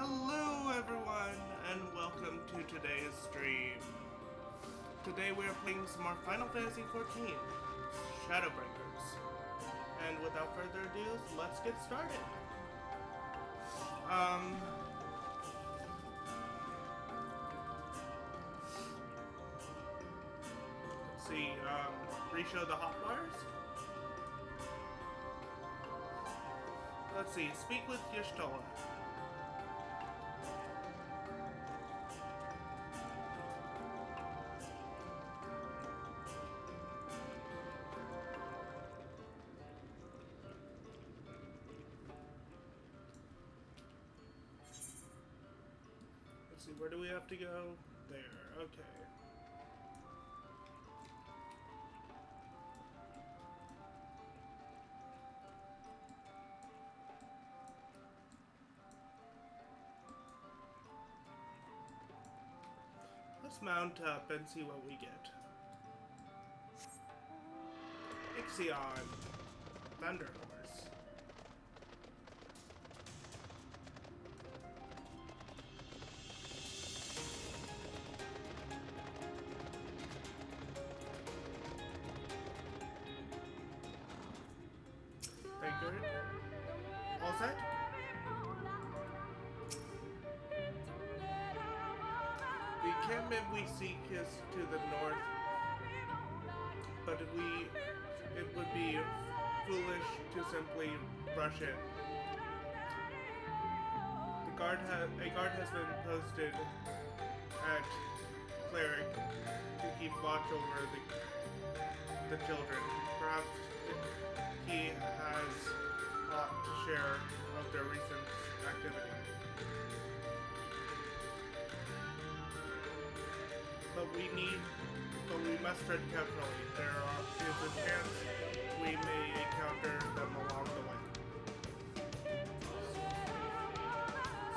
Hello everyone, and welcome to today's stream. Today we are playing some more Final Fantasy XIV, Shadowbringers. And without further ado, let's get started. Let's see, re-show the hotbars. Let's see, speak with Y'shtola. Let's see, where do we have to go? There, okay. Let's mount up and see what we get. Ffxiv, Thunder Horse. Very good. All set? The encampment we seek is to the north, but it would be foolish to simply rush it. A guard has been posted at Cleric to keep watch over the children. Perhaps he has aught to share of their recent activity. But we must tread carefully. There is a chance we may encounter them along the way.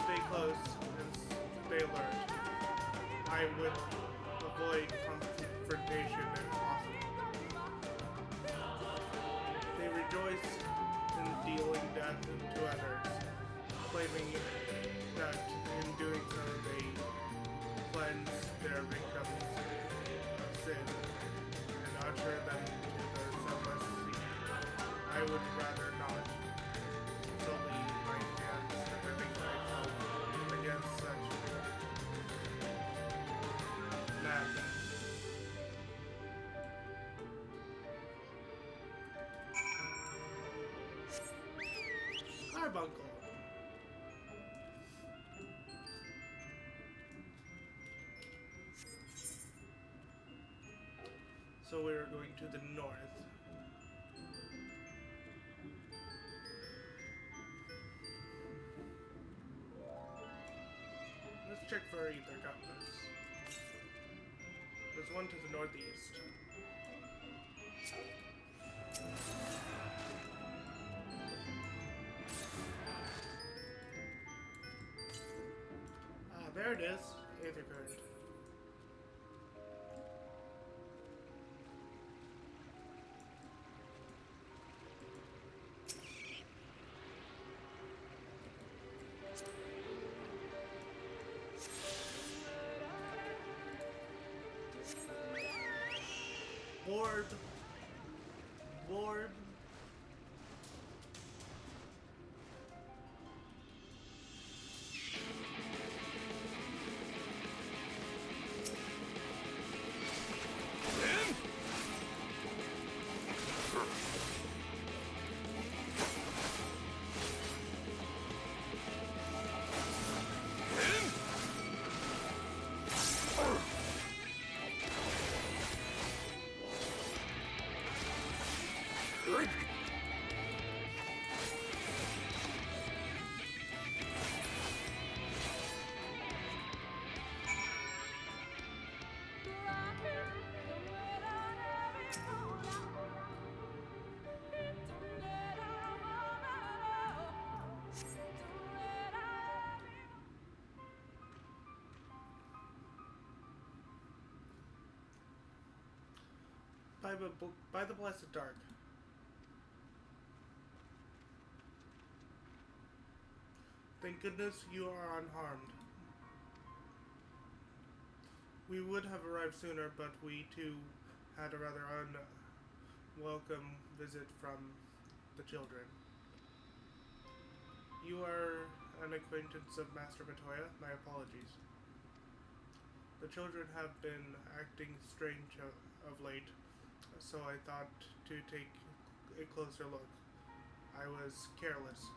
Stay close and stay alert. I would avoid confrontation if possible. They rejoice in dealing death to others, claiming that in doing so they cleanse their victims of sin and usher them to their sunless sea. I would rather not sully my hands defending myself against such madness. Carbuncle. So we're going to the north. Let's check for either compass. There's one to the northeast. Ah, there it is. Aether current. Orb. Orb. By the Blessed Dark. The Thank goodness you are unharmed. We would have arrived sooner, but we too had a rather unwelcome visit from the children. You are an acquaintance of Master Matoya? My apologies. The children have been acting strange of late, so I thought to take a closer look. I was careless.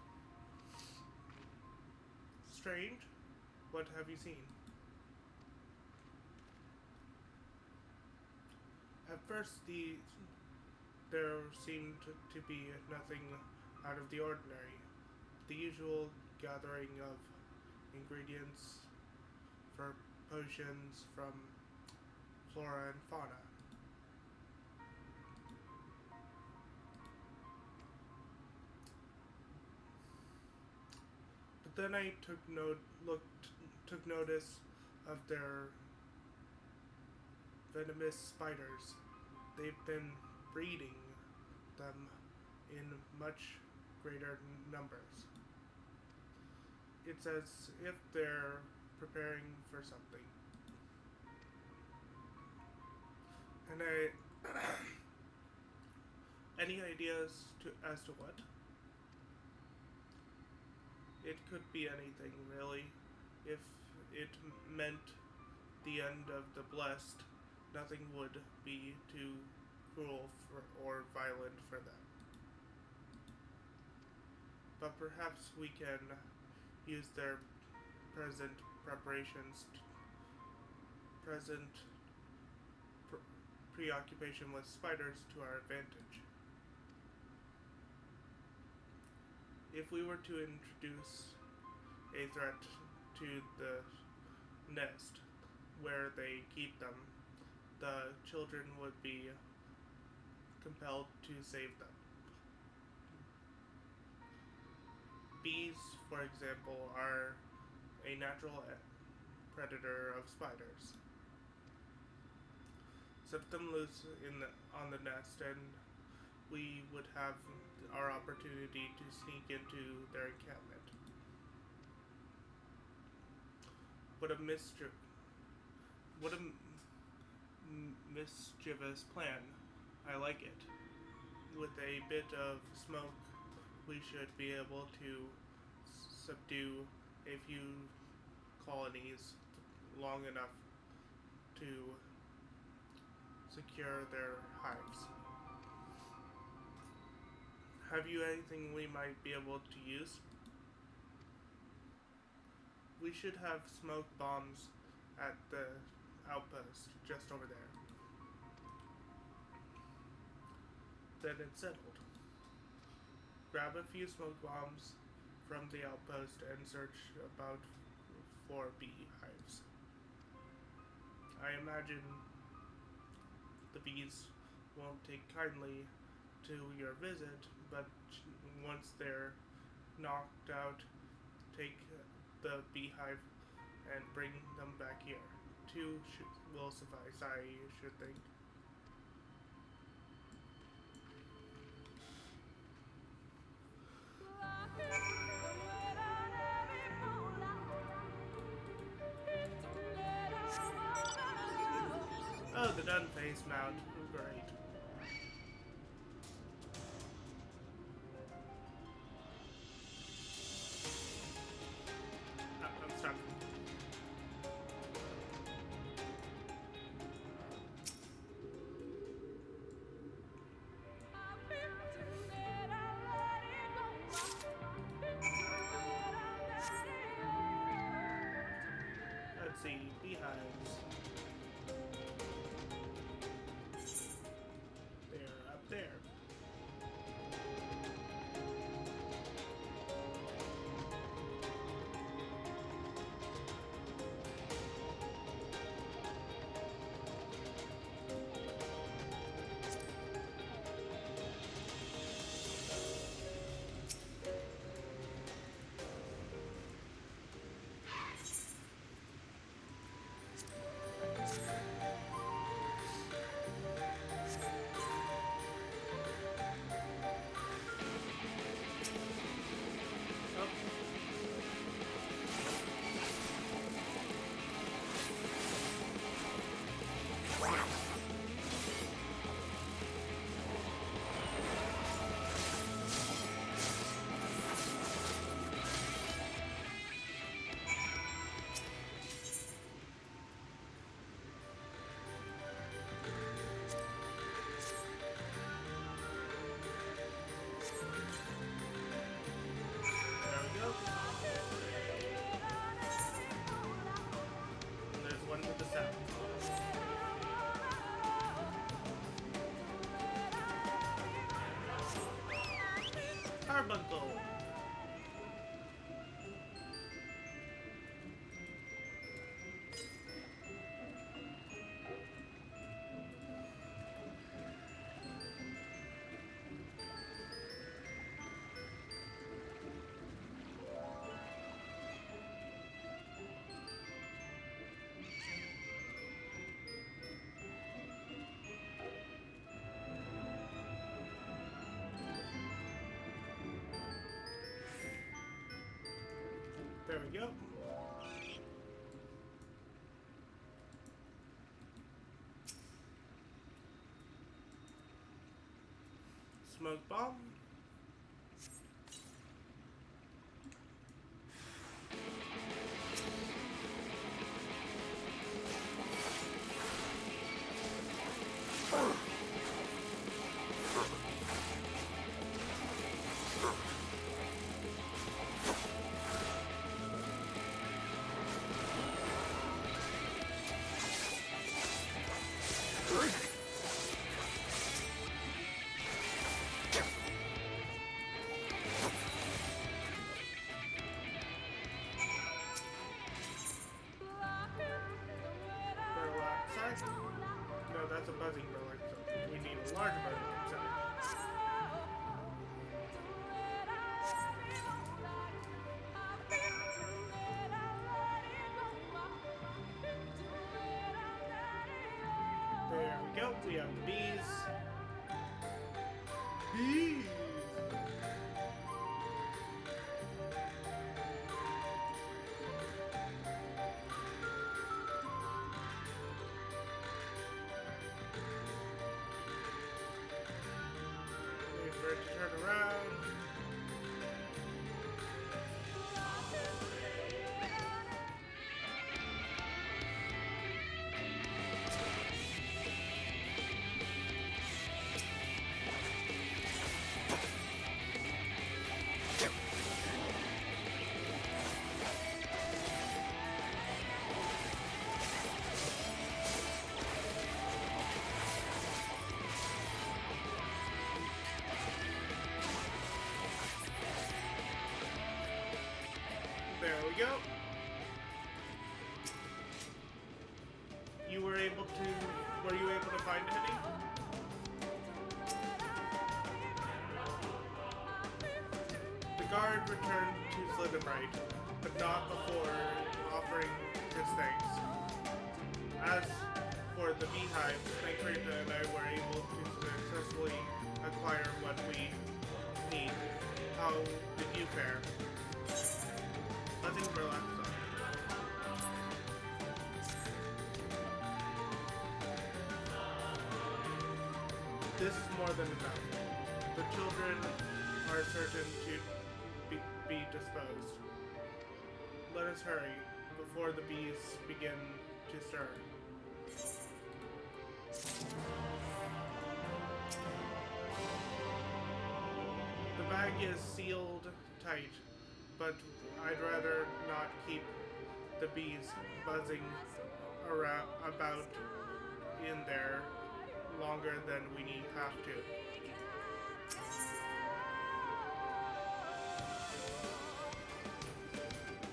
Strange? What have you seen? At first, there seemed to be nothing out of the ordinary. The usual gathering of ingredients for potions from flora and fauna. But then I took notice of their venomous spiders. They've been breeding them in much greater numbers. It's as if they're preparing for something. And any ideas as to what? It could be anything, really. If it meant the end of the blessed, nothing would be too cruel or violent for them. But perhaps we can use their present preoccupation with spiders to our advantage. If we were to introduce a threat to the nest where they keep them, the children would be compelled to save them. Bees, for example, are a natural predator of spiders. Set them loose on the nest, and we would have our opportunity to sneak into their encampment. What a mischievous plan. I like it. With a bit of smoke, we should be able to subdue a few colonies long enough to secure their hives. Have you anything we might be able to use? We should have smoke bombs at the outpost just over there. Then it's settled. Grab a few smoke bombs from the outpost and search about for beehives. I imagine the bees won't take kindly to your visit, but once they're knocked out, take the beehive and bring them back here. 2 will suffice, I should think. Oh, the dun face mount. Great. I'm stuck. Let's see, beehives. They're up there. There we go. Smoke bomb. No, that's a buzzing burlock, so we need a large burlock inside. There we go, we have the bees. Bees! Wait for it to turn around. There we go. Were you able to find any? The guard returned to Shadowbringers, but not before offering his thanks. As for the beehive, Snake and I were able to successfully acquire what we need. How did you fare? Nothing relaxed on. This is more than enough. The children are certain to be disposed. Let us hurry before the bees begin to stir. The bag is sealed tight, but I'd rather not keep the bees buzzing about in there longer than we have to.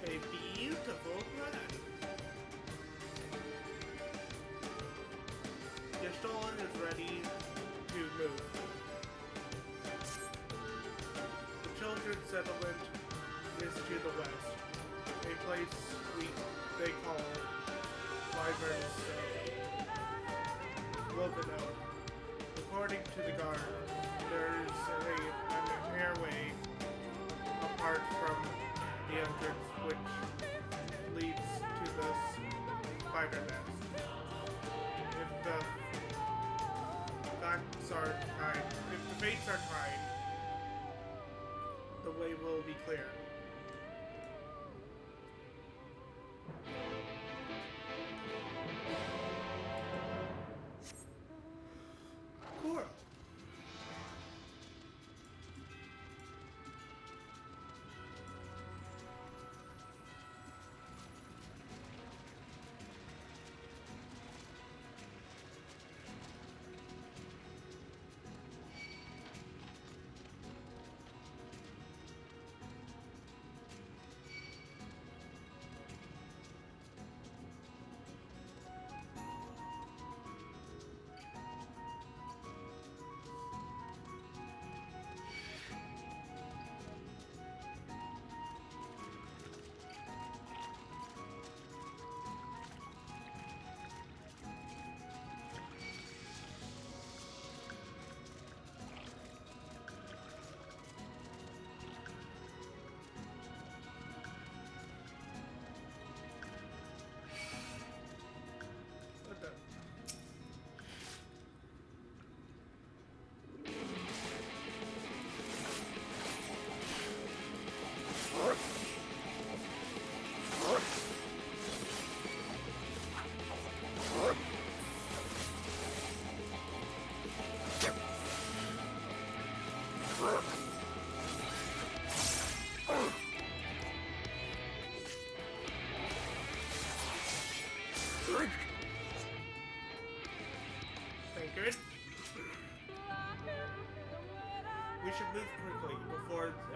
A beautiful plan. Gestalt is ready to move. The children's settlement is to the west, a place they call Wyvern's Lopino. According to the guard, there is an airway apart from the entrance which leads to the spider nest. If the fates are kind, the way will be clear. Cool.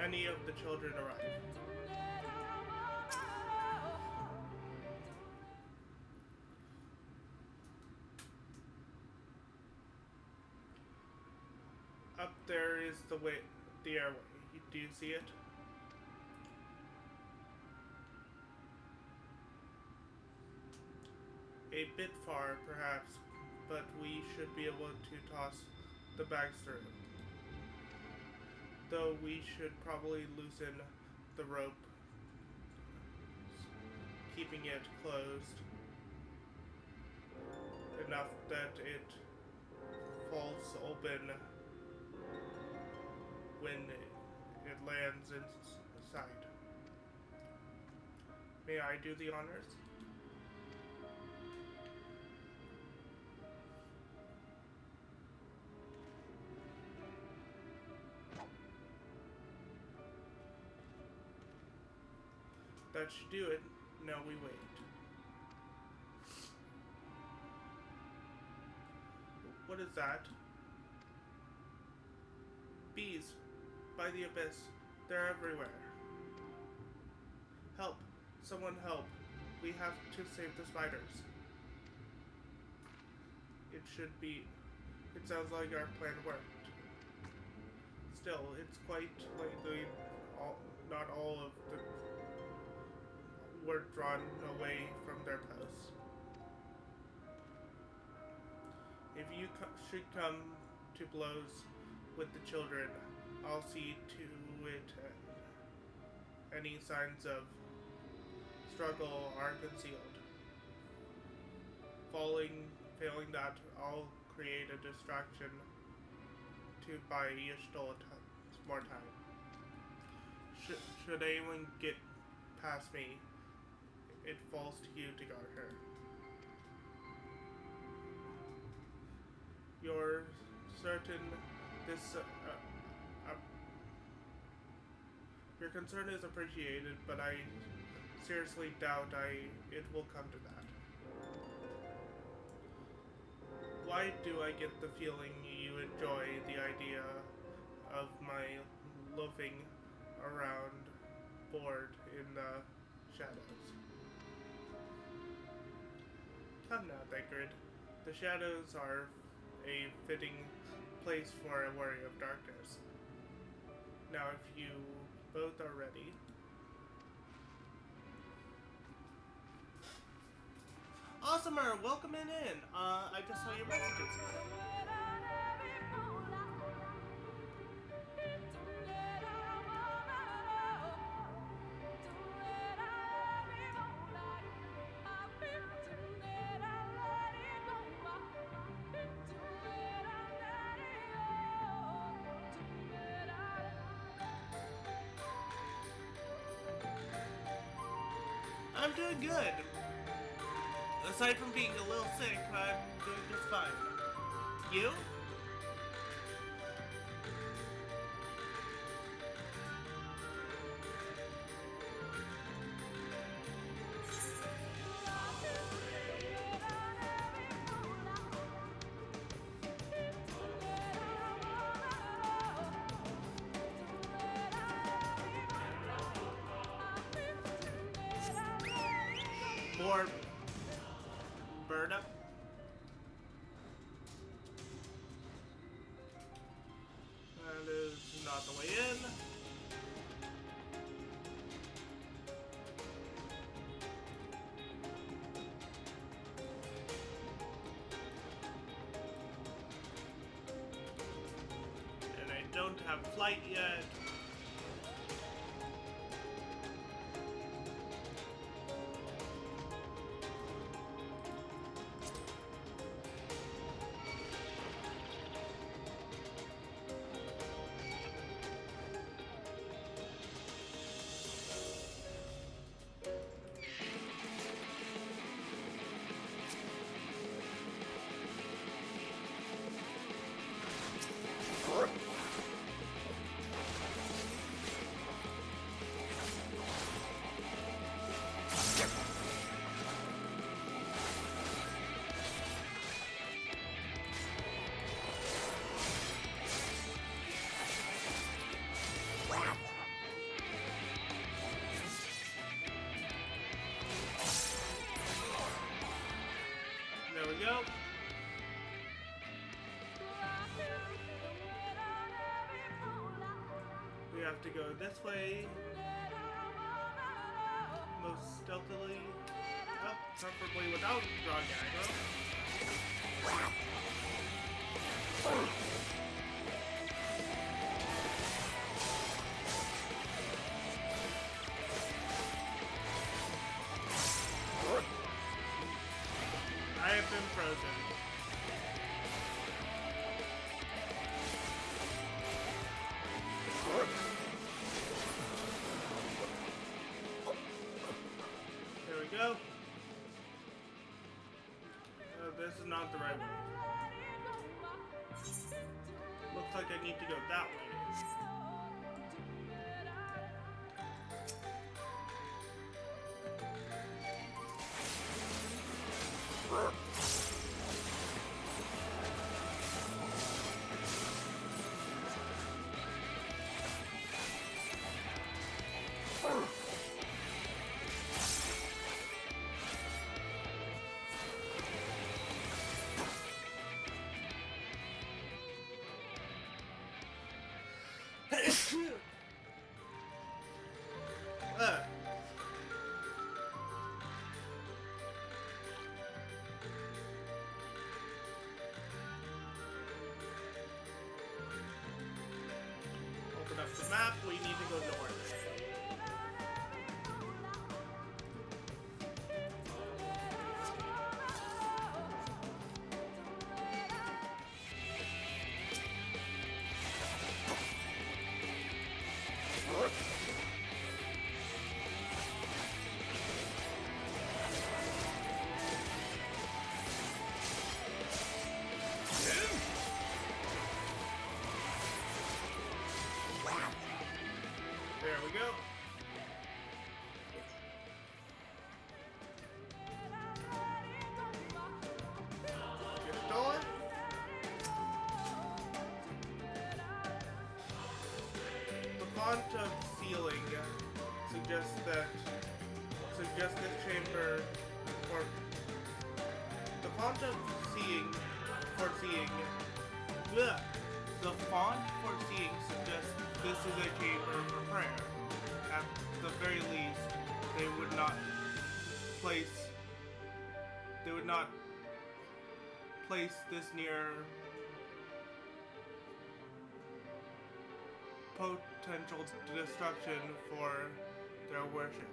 any of the children arrive. Up there is the airway. Do you see it? A bit far, perhaps, but we should be able to toss the bags through. Though we should probably loosen the rope, keeping it closed enough that it falls open when it lands inside. May I do the honors? That should do it. Now we wait. What is that? Bees. By the abyss. They're everywhere. Help. Someone help. We have to save the spiders. It sounds like our plan worked. Still, it's quite likely not all of the were drawn away from their posts. If you should come to blows with the children, I'll see to it any signs of struggle are concealed. Failing that, I'll create a distraction to buy Yashtola more time. Should anyone get past me, it falls to you to guard her. You're certain this... your concern is appreciated, but I seriously doubt it will come to that. Why do I get the feeling you enjoy the idea of my loafing around bored in the shadows? Come now, Thancred. The shadows are a fitting place for a warrior of darkness. Now, if you both are ready... Awesomer, welcome in. I just saw your messages. I'm doing good. Aside from being a little sick, I'm doing just fine. You? More bird up. That is not the way in. And I don't have flight yet. to go this way. Most stealthily. Oh, preferably without drawing aggro. I have been frozen. There we go. This is not the right way. Looks like I need to go that way. Open up the map, we need to go north. There we go. Get a door. The font of ceiling suggests this chamber for the font of foreseeing. Bleh. The font foreseeing suggests this is a chamber for prayer. At the very least, they would not place this near potential destruction for their worship.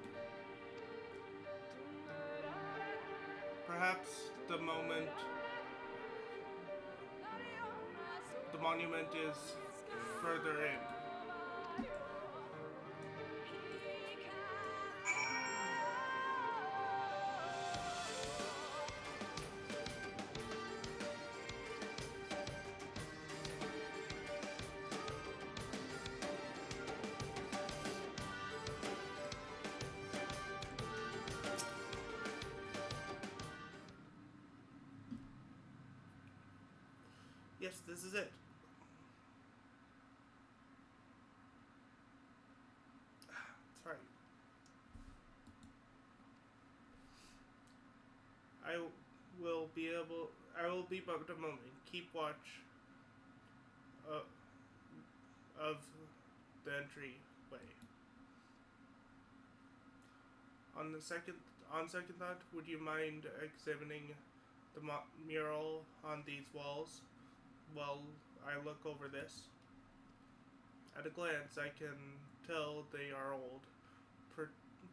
Perhaps the monument is further in. Yes, this is it. That's right. I will be but a moment. Keep watch of the entryway. On second thought, would you mind examining the mural on these walls while I look over this? At a glance, I can tell they are old,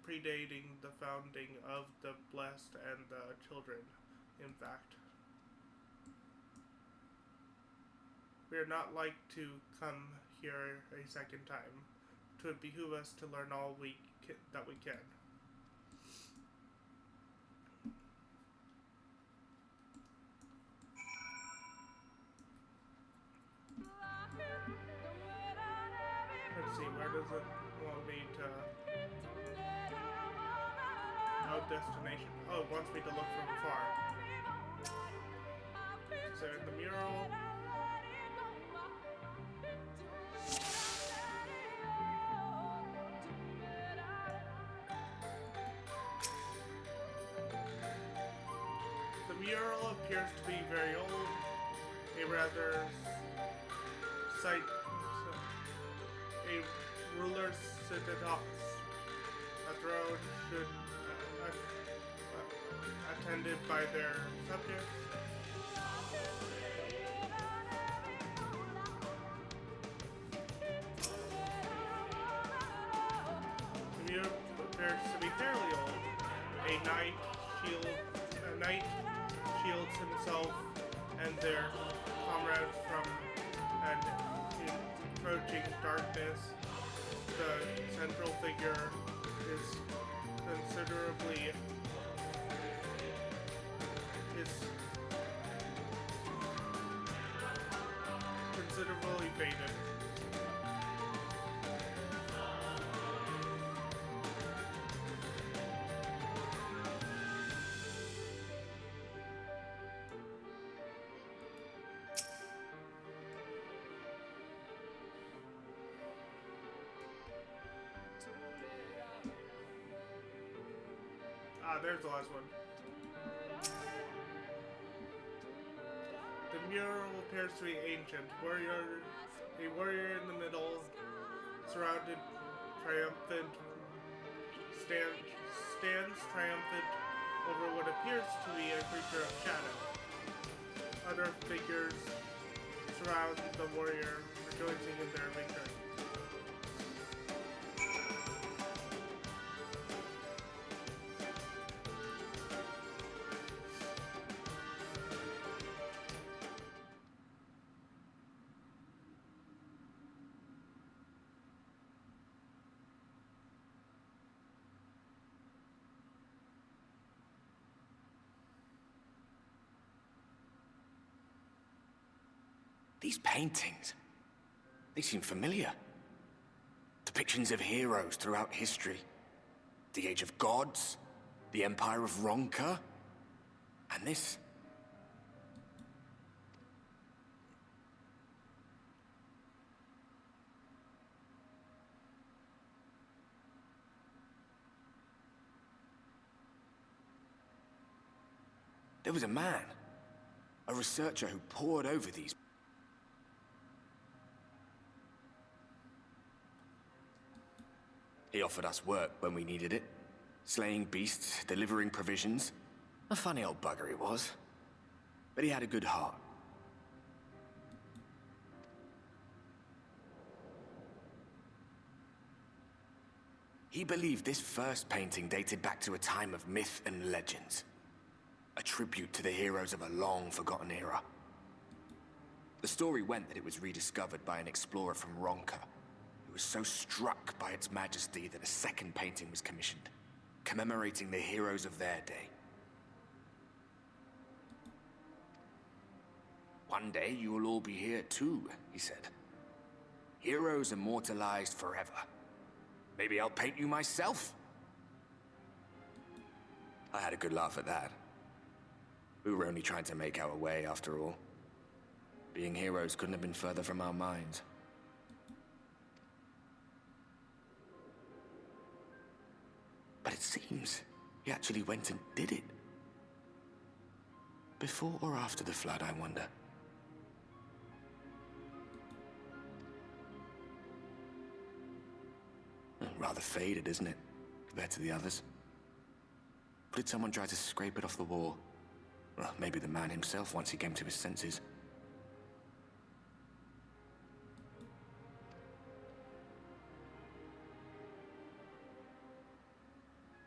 predating the founding of the blessed and the children, in fact. We are not like to come here a second time. 'Twould behoove us to learn all that we can. Let's see, where does it want me to... Oh, destination. Oh, it wants me to look from far. So in the mural... The mural appears to be very old, a rulers sit atop a throne attended by their subjects. The mirror appears to be fairly old. A knight shields himself and their comrades from an approaching darkness. The central figure is considerably faded. There's the last one. The mural appears to be ancient. A warrior in the middle, surrounded, triumphant, stands triumphant over what appears to be a creature of shadow. Other figures surround the warrior, rejoicing in their victory. These paintings, they seem familiar. Depictions of heroes throughout history. The Age of Gods, the Empire of Ronka, and this. There was a man, a researcher who pored over these. He offered us work when we needed it. Slaying beasts, delivering provisions. A funny old bugger he was. But he had a good heart. He believed this first painting dated back to a time of myth and legends. A tribute to the heroes of a long-forgotten era. The story went that it was rediscovered by an explorer from Ronka, who was so struck by its majesty that a second painting was commissioned, commemorating the heroes of their day. One day you will all be here too, he said. Heroes immortalized forever. Maybe I'll paint you myself? I had a good laugh at that. We were only trying to make our way after all. Being heroes couldn't have been further from our minds. But it seems he actually went and did it. Before or after the flood, I wonder. Rather faded, isn't it, compared to the others? Or did someone try to scrape it off the wall? Well, maybe the man himself once he came to his senses.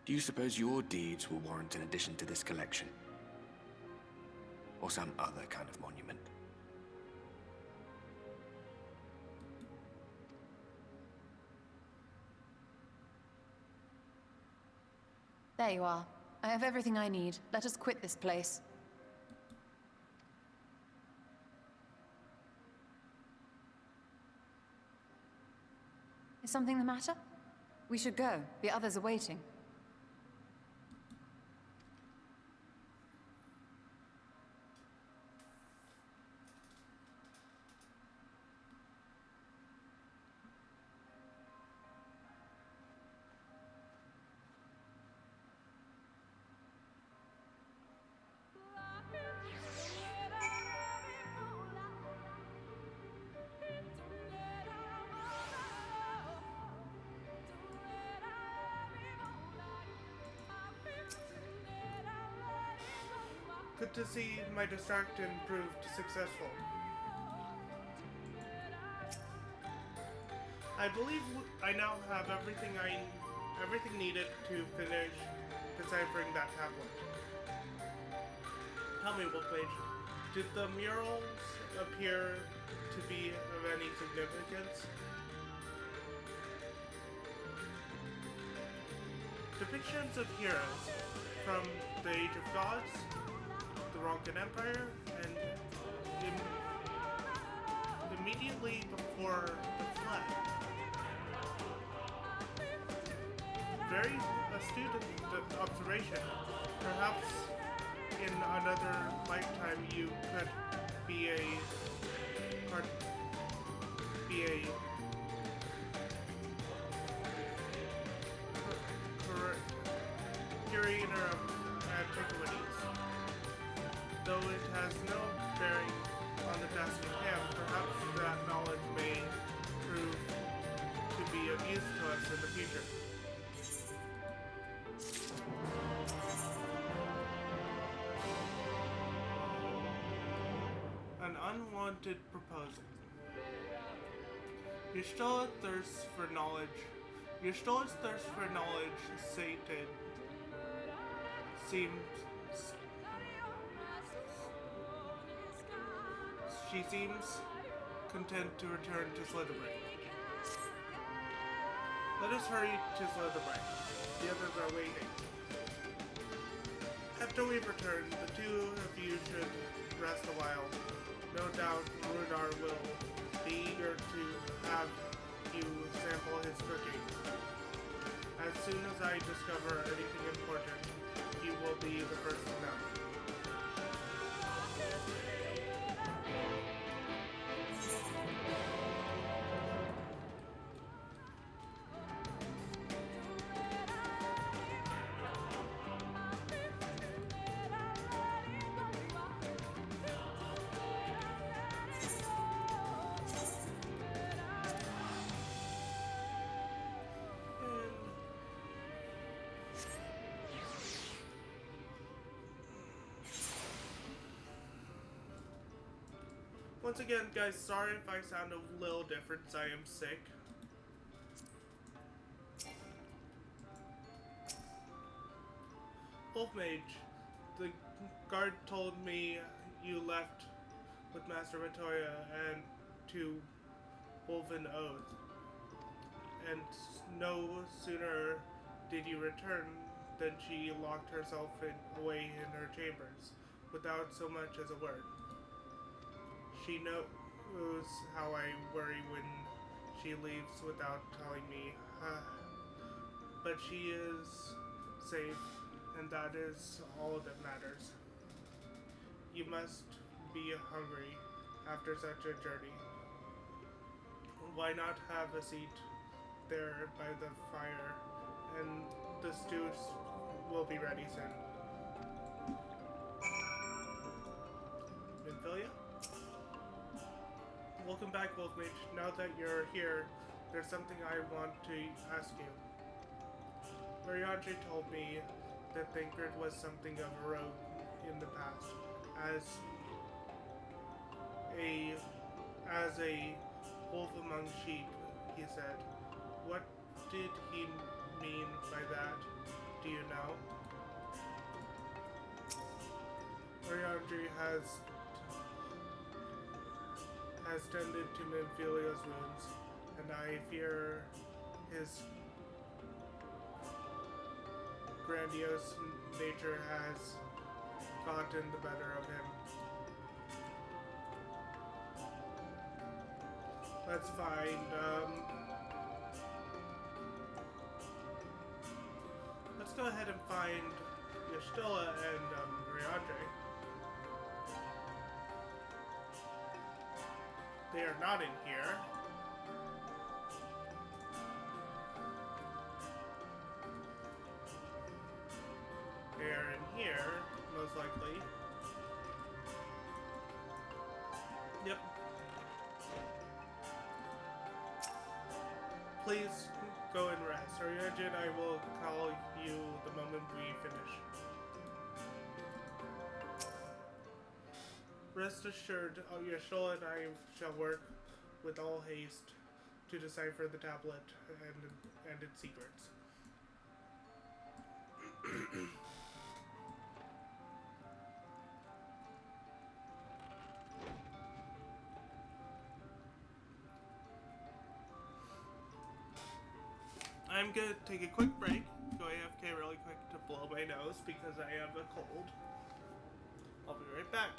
Do you suppose your deeds will warrant an addition to this collection? Or some other kind of monument? There you are. I have everything I need. Let us quit this place. Is something the matter? We should go. The others are waiting. Good to see my distraction proved successful. I believe I now have everything needed to finish deciphering that tablet. Tell me, Wolfmage, did the murals appear to be of any significance? Depictions of heroes from the Age of Gods, the Ronkan Empire, and immediately before the flood. Very astute observation. Perhaps in another lifetime you could be a curator of antiquities. Though it has no bearing on the task at hand, perhaps that knowledge may prove to be of use to us in the future. An unwanted proposal. Your still thirst for knowledge. Your still thirst for knowledge sated she seems content to return to Shadowbringers. Let us hurry to Shadowbringers. The others are waiting. After we return, the two of you should rest a while. No doubt Runar will be eager to have you sample his cooking. As soon as I discover anything important, you will be the first to know. Once again, guys, sorry if I sound a little different, I am sick. Wolfmage, the guard told me you left with Master Matoya and to Wolven Oath. And no sooner did you return than she locked herself away in her chambers, without so much as a word. She knows how I worry when she leaves without telling me. But she is safe, and that is all that matters. You must be hungry after such a journey. Why not have a seat there by the fire, and the stews will be ready soon. Minfilia? Welcome back, Wolfmage. Now that you're here, there's something I want to ask you. Mariandre told me that Thancred was something of a rogue in the past. As a wolf among sheep, he said. What did he mean by that? Do you know? Mariandre has tended to Minfilia's wounds, and I fear his grandiose nature has gotten the better of him. Let's find, let's go ahead and find Y'shtola and Mariandre. They are not in here. They are in here, most likely. Yep. Please go and rest. Ariadne, I will call you the moment we finish. Rest assured, Yashul and I shall work with all haste to decipher the tablet and its secrets. I'm gonna take a quick break, go AFK really quick to blow my nose because I have a cold. I'll be right back.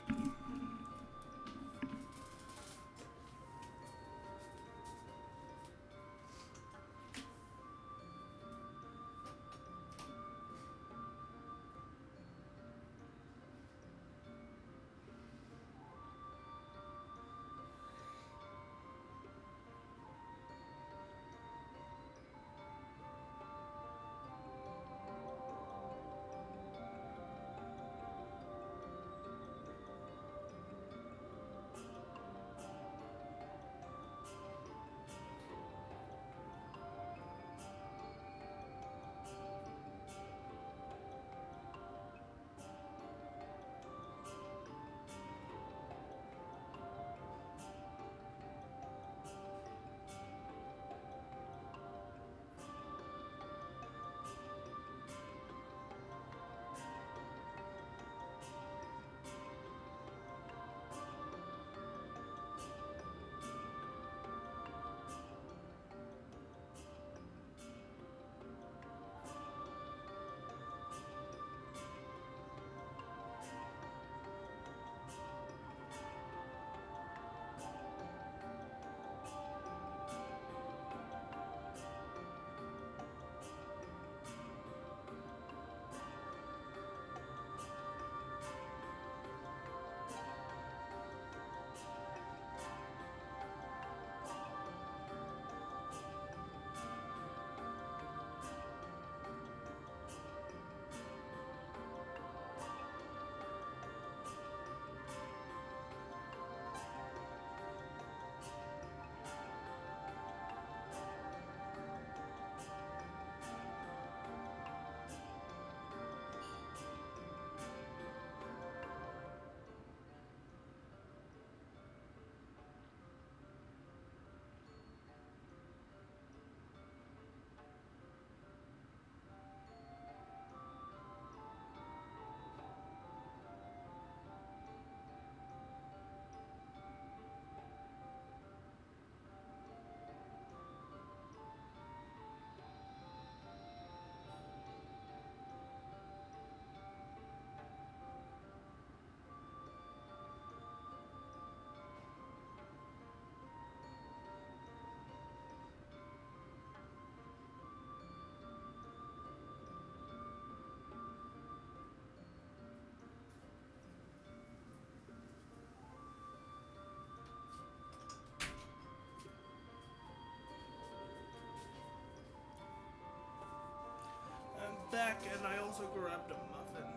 Back, and I also grabbed a muffin.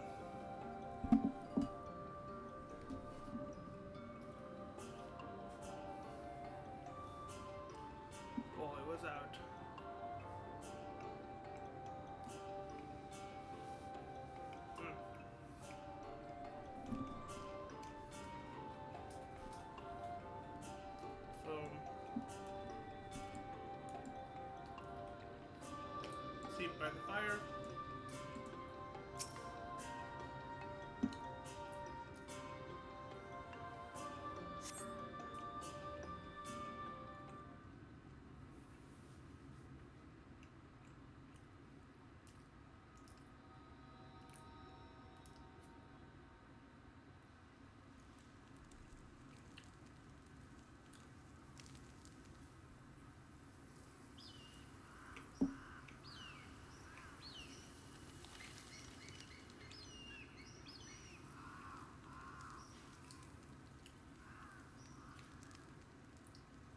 Well, it was out. So, seat by the fire.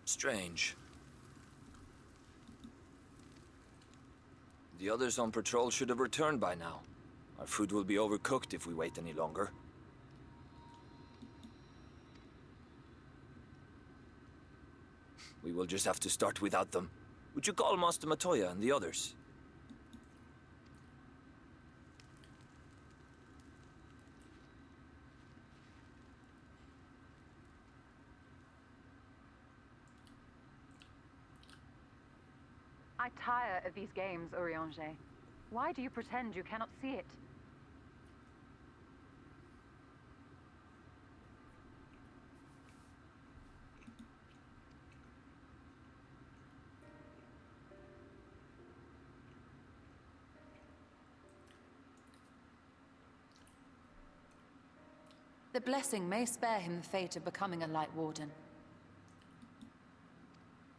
Strange. The others on patrol should have returned by now. Our food will be overcooked if we wait any longer. We will just have to start without them. Would you call Master Matoya and the others? I tire of these games, Urianger. Why do you pretend you cannot see it? The blessing may spare him the fate of becoming a Light Warden.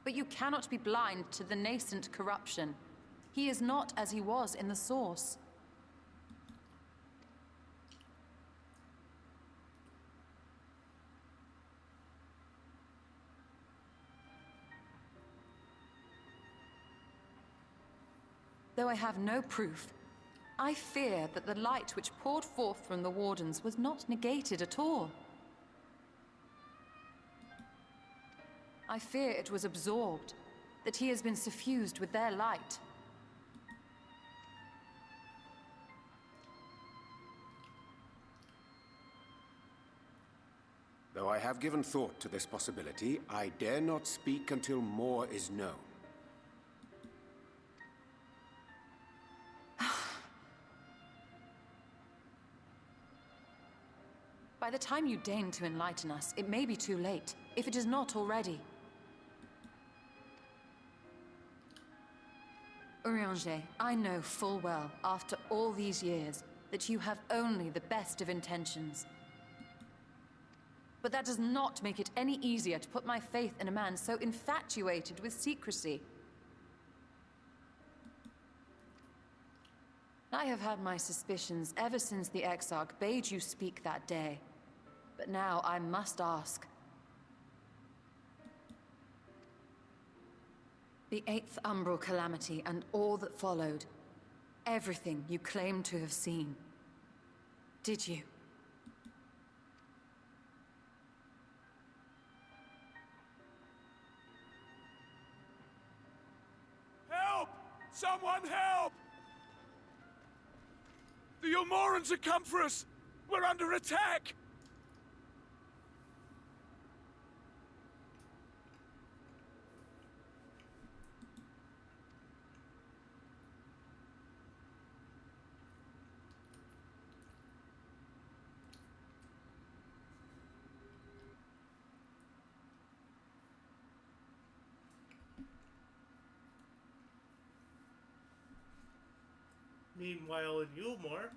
But you cannot be blind to the nascent corruption. He is not as he was in the Source. Though I have no proof, I fear that the light which poured forth from the Wardens was not negated at all. I fear it was absorbed, that he has been suffused with their light. Though I have given thought to this possibility, I dare not speak until more is known. By the time you deign to enlighten us, it may be too late, if it is not already. Urianger, I know full well, after all these years, that you have only the best of intentions. But that does not make it any easier to put my faith in a man so infatuated with secrecy. I have had my suspicions ever since the Exarch bade you speak that day. But now I must ask. The 8th Umbral Calamity and all that followed. Everything you claim to have seen. Did you? Help! Someone help! The Ilmorans have come for us! We're under attack! Meanwhile, in Yulmore,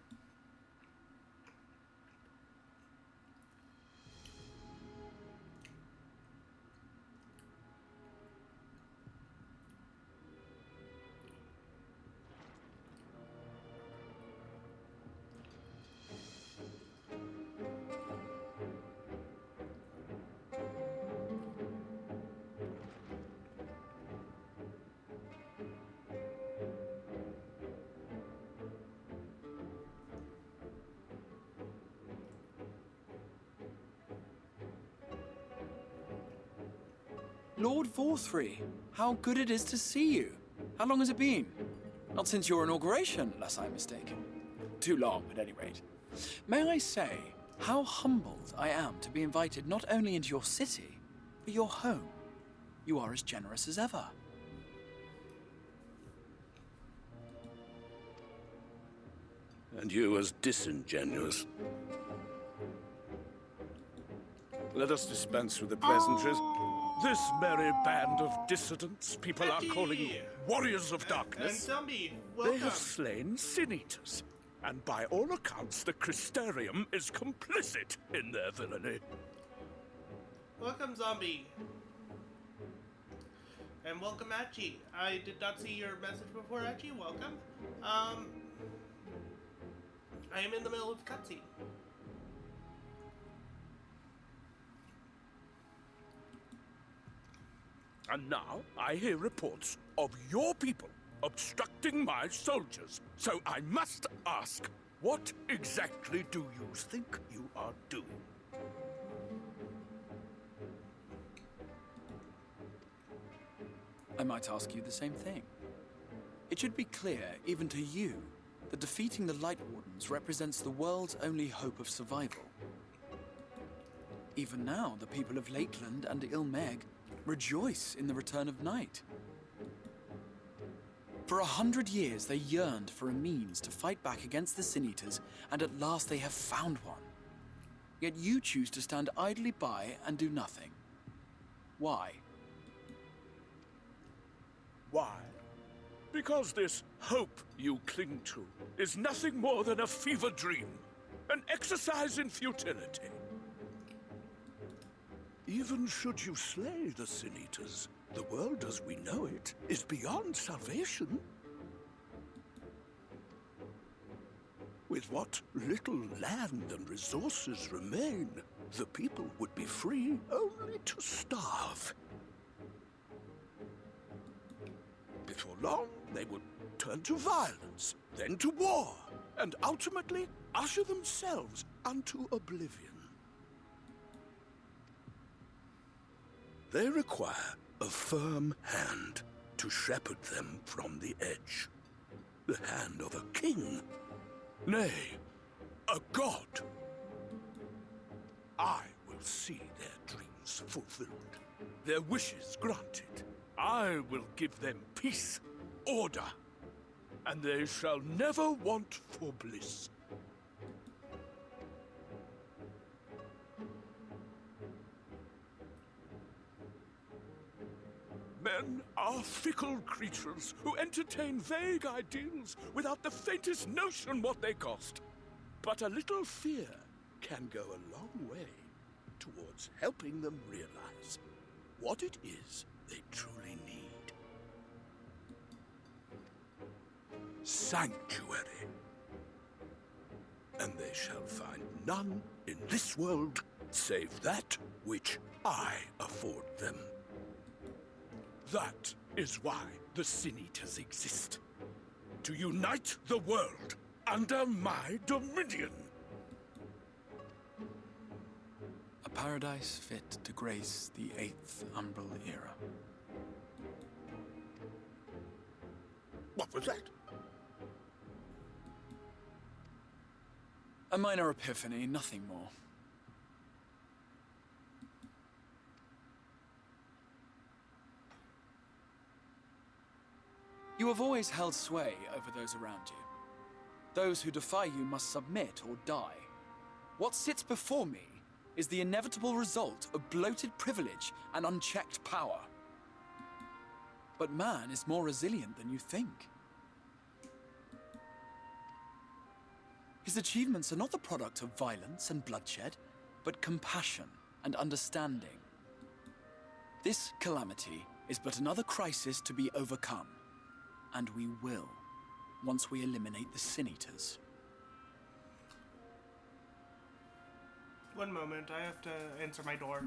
Lord Vorthry, how good it is to see you. How long has it been? Not since your inauguration, unless I'm mistaken. Too long, at any rate. May I say, how humbled I am to be invited not only into your city, but your home. You are as generous as ever. And you as disingenuous. Let us dispense with the pleasantries. This merry band of dissidents people are calling warriors of darkness. and Zombie, They welcome. have slain sin-eaters, and by all accounts the Crystarium is complicit in their villainy. Welcome, Zombie. And welcome, Achi. I did not see your message before, Achi. Welcome. I am in the middle of cutscene. And now I hear reports of your people obstructing my soldiers. So I must ask, what exactly do you think you are doing? I might ask you the same thing. It should be clear, even to you, that defeating the Light Wardens represents the world's only hope of survival. Even now, the people of Lakeland and Ilmeg rejoice in the return of night. For 100 years, they yearned for a means to fight back against the Sin Eaters, and at last they have found one. Yet you choose to stand idly by and do nothing. Why? Why? Because this hope you cling to is nothing more than a fever dream, an exercise in futility. Even should you slay the Sin Eaters, the world as we know it is beyond salvation. With what little land and resources remain, the people would be free only to starve. Before long, they would turn to violence, then to war, and ultimately usher themselves unto oblivion. They require a firm hand to shepherd them from the edge. The hand of a king. Nay, a god. I will see their dreams fulfilled, their wishes granted. I will give them peace, order, and they shall never want for bliss. Men are fickle creatures who entertain vague ideals without the faintest notion what they cost. But a little fear can go a long way towards helping them realize what it is they truly need. Sanctuary. And they shall find none in this world save that which I afford them. That is why the Sin Eaters exist. To unite the world under my dominion. A paradise fit to grace the 8th Umbral era. What was that? A minor epiphany, nothing more. You have always held sway over those around you. Those who defy you must submit or die. What sits before me is the inevitable result of bloated privilege and unchecked power. But man is more resilient than you think. His achievements are not the product of violence and bloodshed, but compassion and understanding. This calamity is but another crisis to be overcome. And we will, once we eliminate the Sin Eaters. One moment, I have to answer my door.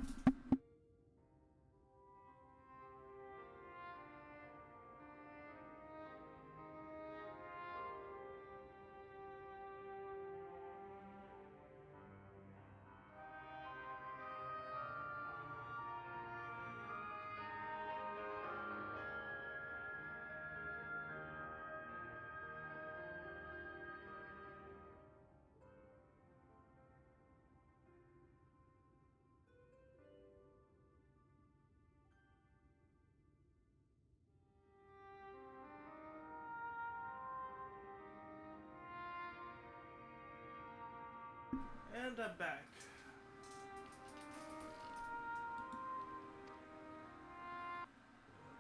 And I'm back.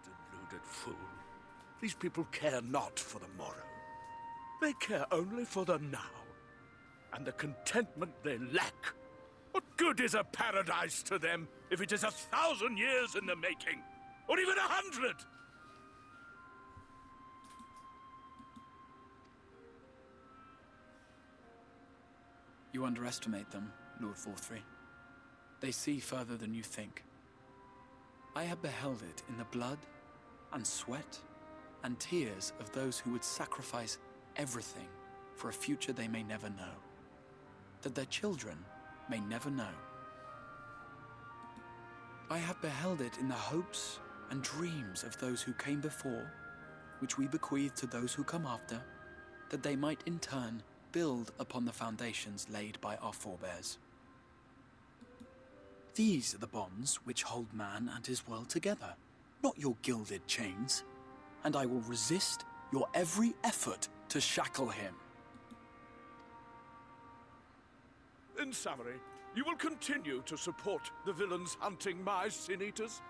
Deluded fool. These people care not for the morrow. They care only for the now. And the contentment they lack. What good is a paradise to them if it is 1,000 years in the making? Or even 100? You underestimate them, Lord Ffxiv. They see further than you think. I have beheld it in the blood and sweat and tears of those who would sacrifice everything for a future they may never know, that their children may never know. I have beheld it in the hopes and dreams of those who came before, which we bequeath to those who come after, that they might in turn build upon the foundations laid by our forebears. These are the bonds which hold man and his world together, not your gilded chains, and I will resist your every effort to shackle him. In summary, you will continue to support the villains hunting my Sin Eaters?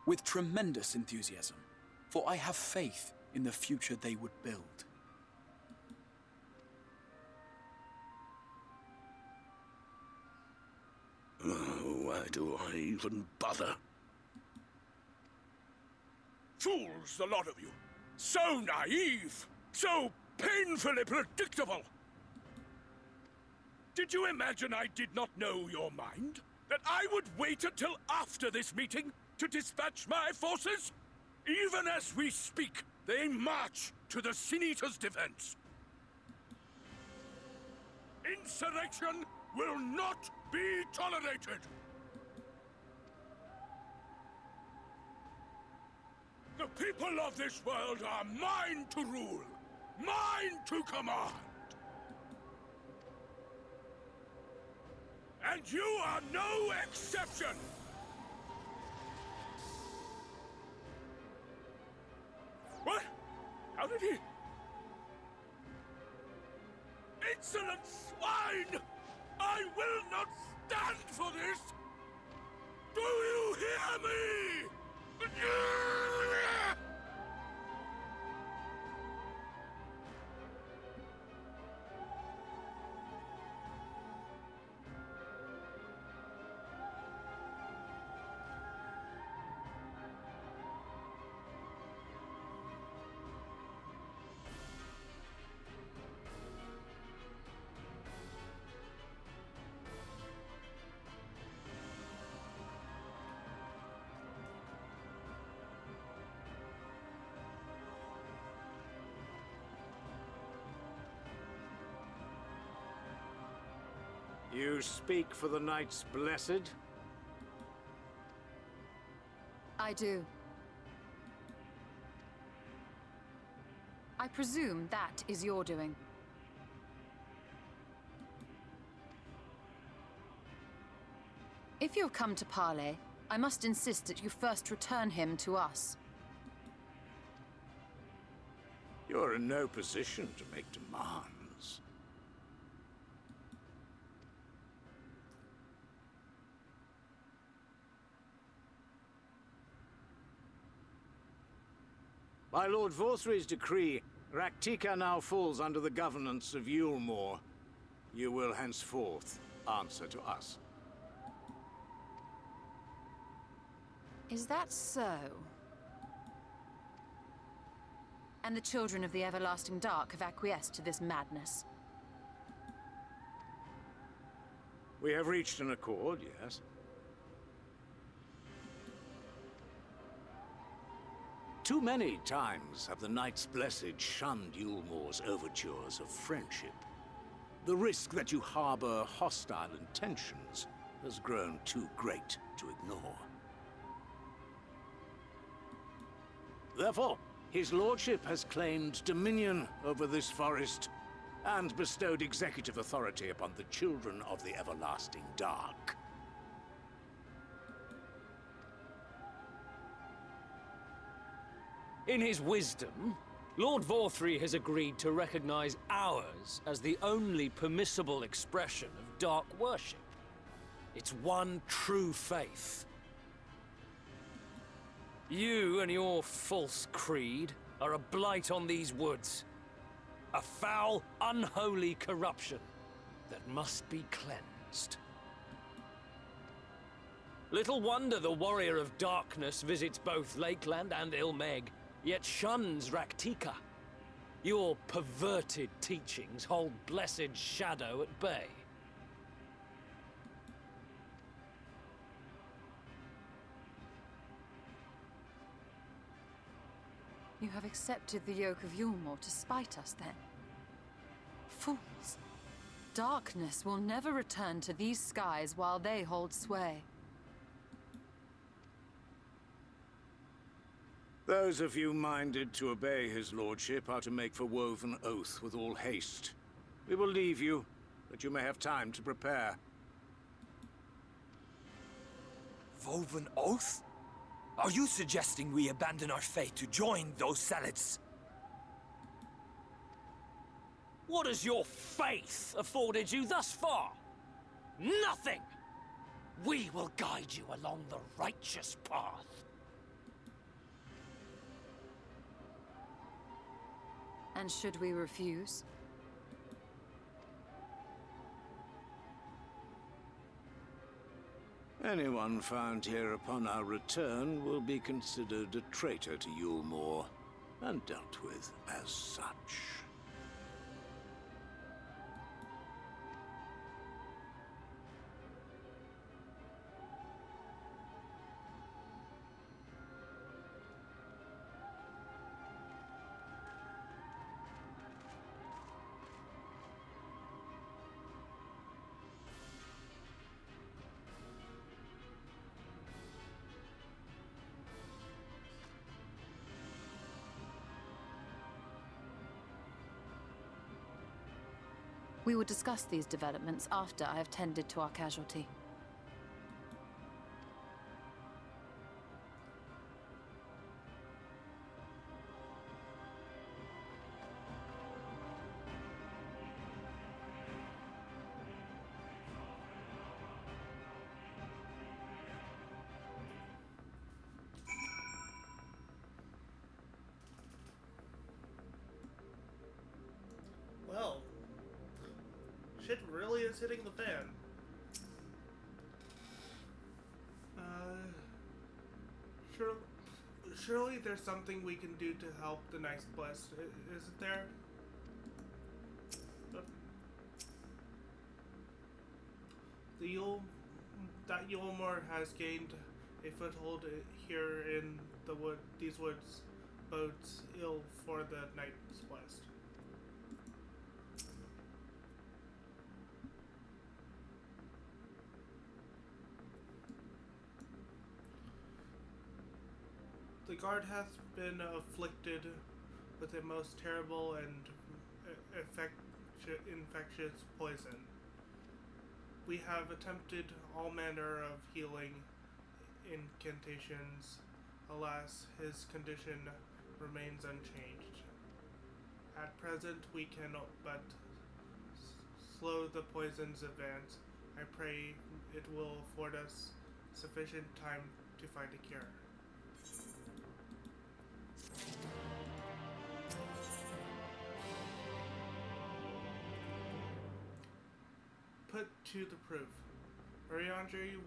With tremendous enthusiasm, for I have faith in the future they would build. Why do I even bother? Fools, the lot of you! So naive! So painfully predictable! Did you imagine I did not know your mind? That I would wait until after this meeting to dispatch my forces? Even as we speak, they march to the Sin Eaters' defense. Insurrection will not be tolerated! The people of this world are mine to rule, mine to command. And you are no exception! What? How did he... Insolent swine! I will not stand for this! Do you hear me? You speak for the Knights Blessed? I do. I presume that is your doing. If you have come to parley, I must insist that you first return him to us. You're in no position to make demands. By Lord Vorthry's decree, Raktika now falls under the governance of Yulmore. You will henceforth answer to us. Is that so? And the children of the Everlasting Dark have acquiesced to this madness? We have reached an accord, yes. Too many times have the Knights Blessed shunned Yulmore's overtures of friendship. The risk that you harbor hostile intentions has grown too great to ignore. Therefore, his lordship has claimed dominion over this forest and bestowed executive authority upon the children of the Everlasting Dark. In his wisdom, Lord Vorthry has agreed to recognize ours as the only permissible expression of dark worship. It's one true faith. You and your false creed are a blight on these woods. A foul, unholy corruption that must be cleansed. Little wonder the Warrior of Darkness visits both Lakeland and Ilmeg, yet shuns Raktika. Your perverted teachings hold blessed Shadow at bay. You have accepted the yoke of Yulmore to spite us, then? Fools! Darkness will never return to these skies while they hold sway. Those of you minded to obey his lordship are to make for Woven Oath with all haste. We will leave you, that you may have time to prepare. Woven oath? Are you suggesting we abandon our faith to join those zealots? What has your faith afforded you thus far? Nothing! We will guide you along the righteous path. And should we refuse? Anyone found here upon our return will be considered a traitor to Yulmore, and dealt with as such. We will discuss these developments after I have tended to our casualty. Well, shit really is hitting the fan. Surely there's something we can do to help the Nice Blessed, isn't there? That Yulmore has gained a foothold here in these woods bodes ill for the Nice Blessed. The guard hath been afflicted with a most terrible and infectious poison. We have attempted all manner of healing incantations. Alas, his condition remains unchanged. At present, we cannot but slow the poison's advance. I pray it will afford us sufficient time to find a cure. Put to the proof. Ariandre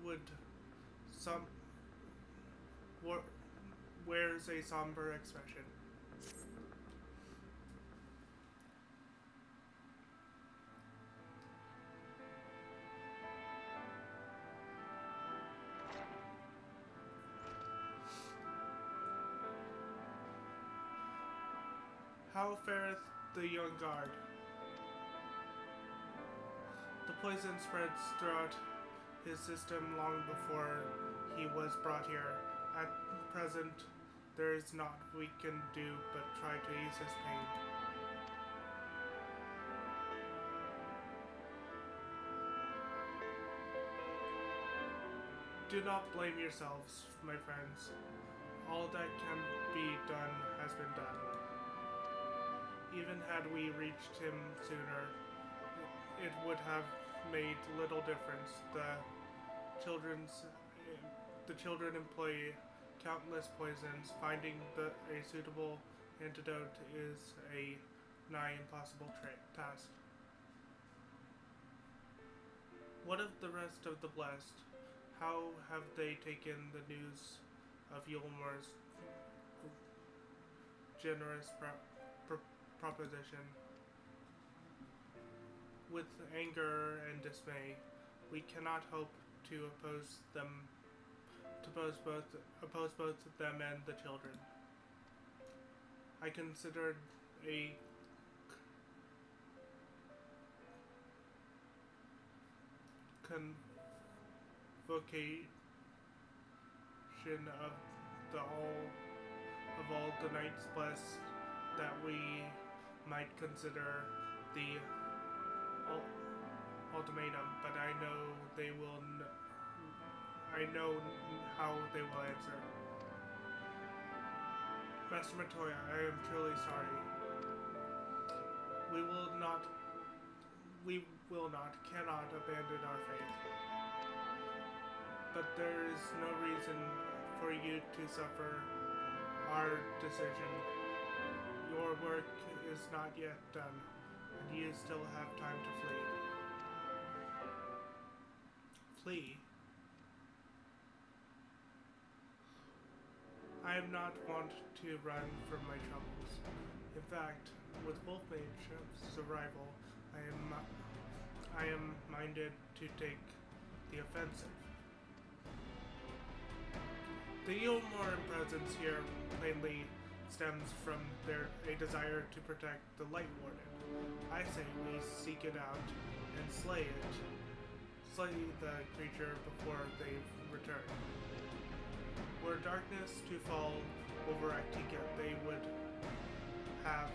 wears a somber expression. How fareth the young guard? The poison spreads throughout his system long before he was brought here. At present, there is naught we can do but try to ease his pain. Do not blame yourselves, my friends. All that can be done has been done. Even had we reached him sooner, it would have made little difference. The children employ countless poisons. Finding a suitable antidote is a nigh impossible task. What of the rest of the blessed? How have they taken the news of Yulmore's generous proposition? With anger and dismay, we cannot hope to oppose both them and the children. I considered a convocation of all the Knights Blessed that we might consider the ultimatum, but I know they will I know how they will answer. Master Matoya, I am truly sorry. We will not, cannot abandon our faith. But there is no reason for you to suffer our decision. Your work is not yet done, and you still have time to flee. Flee? I am not wont to run from my troubles. In fact, with Wolfmage's arrival, I am minded to take the offensive. The Yulmore presence here plainly stems from a desire to protect the Light Warden. I say we seek it out and slay the creature before they return. Were darkness to fall over Actica, they would have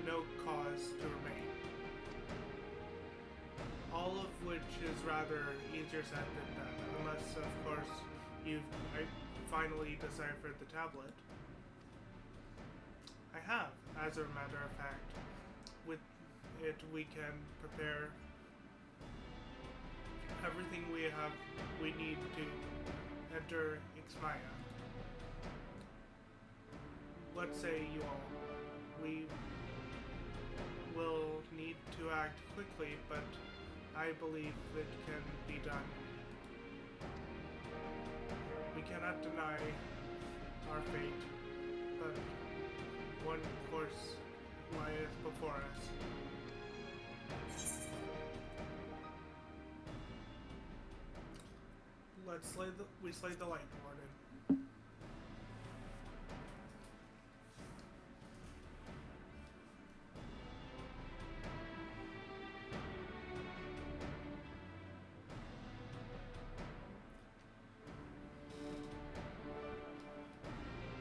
no cause to remain. All of which is rather easier said than done, unless, of course, you've finally deciphered the tablet. I have, as a matter of fact. With it, we can prepare everything we need to enter Ixmaya. What say you all? We will need to act quickly, but I believe it can be done. We cannot deny our fate, but one course lieth before us. We slay the Light Warden.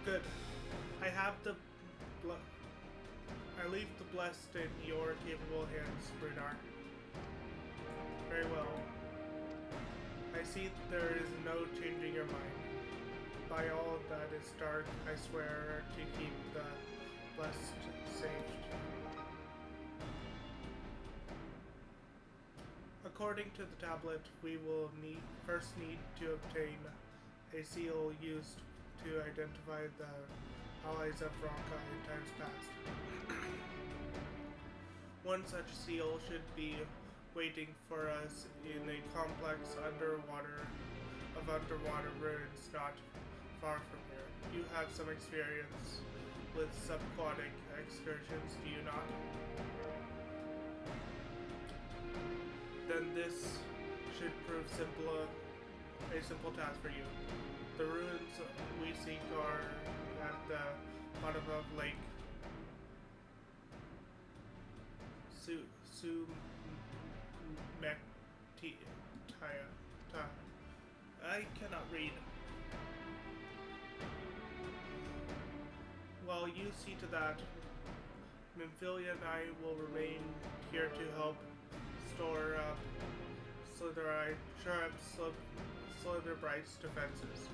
Good. I leave the blessed in your capable hands, Brunar. Very well. I see there is no changing your mind. By all that is dark, I swear to keep the blessed safe. According to the tablet, we will first need to obtain a seal used to identify the allies of Ronka in times past. One such seal should be waiting for us in a complex underwater ruins not far from here. You have some experience with subaquatic excursions, do you not? Then this should prove a simple task for you. The ruins we seek are at the bottom of Lake I cannot read. While you see to that, Memphilia and I will remain here to help store up Slitherbright's defenses.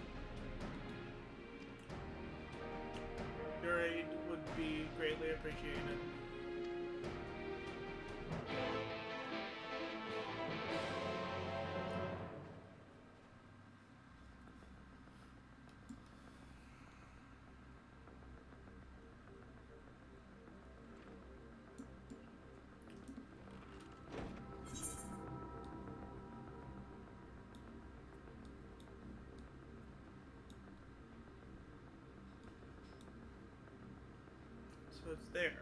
Your aid would be greatly appreciated. So it's there.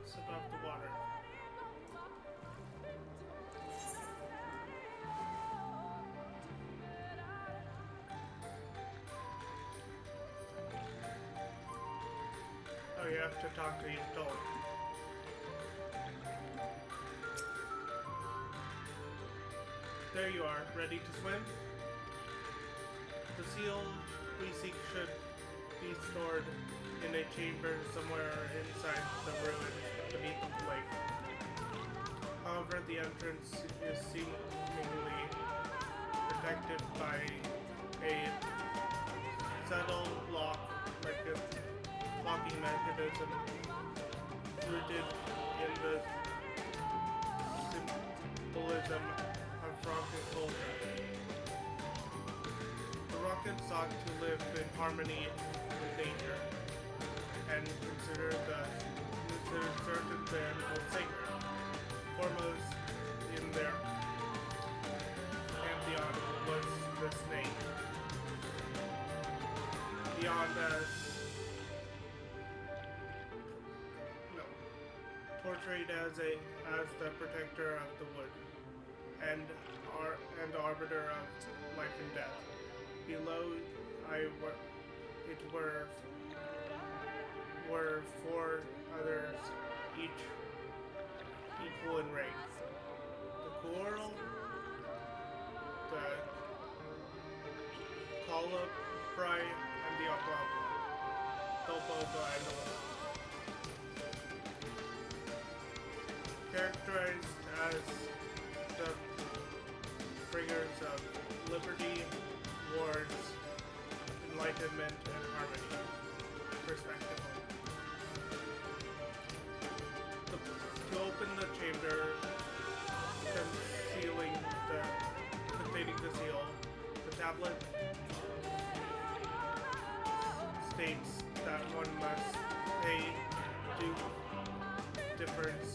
floats above the water. Oh, you have to talk to your dog. There you are, ready to swim? The seal we seek should be stored in a chamber somewhere inside the ruins beneath the lake. However, the entrance is seemingly protected by a subtle lock, like a locking mechanism rooted in the symbolism of rocket culture. The rocket sought to live in harmony with nature and consider certain animals sacred. Foremost in their pantheon was the snake. Beyond portrayed as the protector of the wood and arbiter of life and death. Below, were four others, each equal in rank. The coral, the colibri, and the opopo, and the wolf. Characterized as the bringers of liberty, wards, enlightenment, and harmony, respectively. To open the chamber containing the seal, the tablet states that one must pay due deference